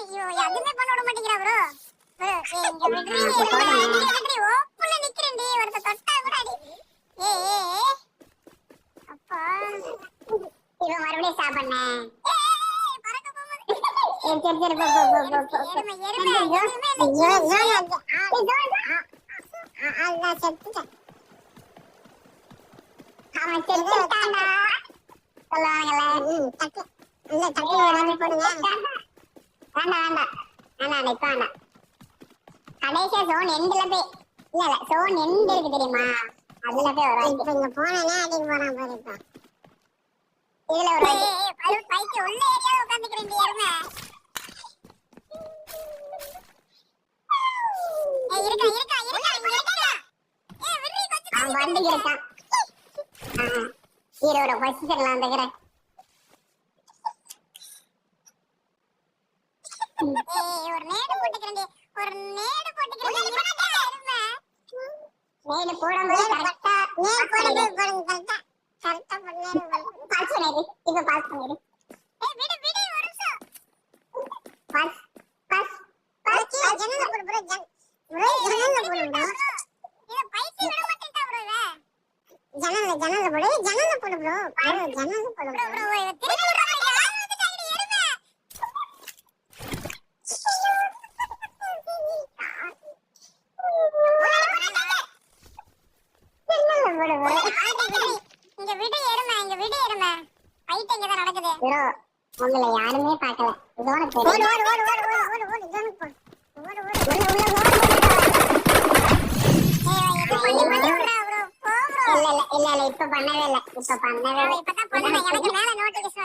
ஐயோ எதுமே பண்ண விட மாட்டேங்கிறா ப்ரோ. ப்ரோ எங்க விட்றி ஓப்புல நிக்கிறேன்டி ஒருத்த தொட்டா கூட அடி. ஏ அப்பா இவ மறுபடியும் சாப்பிடுனே. பறக்க போகுது. சரி போ. எருமை செத்துட்டேன். அவன் செத்துட்டான்டா. சொல்லுவாங்கல்ல டக்கு இல்ல டக்கு வராம போடுங்க. வேண்டாம் இப்ப வேண்டாம். கடைசியா சோன் எண்ட்ல போய் இல்ல சோன் எண்ட் இருக்கு தெரியுமா, அதுல போய் வரும். இப்ப இங்க போனேன்னா அடிக்க போறான் பாரு. இப்ப இதுல ஒரு பைக்கு உள்ள ஏரியால உட்காந்துக்கிறேன் எருமை. இருக்கா அவன் வந்துட்டு இருக்கான். ஹீரோட பொசிஷன்ல வந்துக்கிறேன். ஒரு நேடு போட்டுக்கிறேன். நேடு போடும்போது கரெக்டா பாஸ் பண்ணிடு. இப்ப பாஸ் பண்ணிடு. விடு ஒரு நிமிஷம். பாஸ் ஜன்னல்ல போடு ப்ரோ. ஜன்னல்ல போடு ப்ரோ. இத பைத்தி விட மாட்டேன்டா ப்ரோ. ஜன்னல்ல போடு ப்ரோ. ஜன்னல்ல போடு ப்ரோ. இவ திருப்பி விடுறா. யார் வந்துட்டாங்கடி எருமை. இங்க விடு எருமை. ஃபைட் இங்க தான் நடக்குது ப்ரோ. உங்களை யாருமே பார்க்கல. இதோட போடு. இதோட போடு. இல்ல இப்ப பண்ணவே இல்ல. இப்பதான் பண்ணேன். எனக்கு மேல நோட்டிபிகேஷன்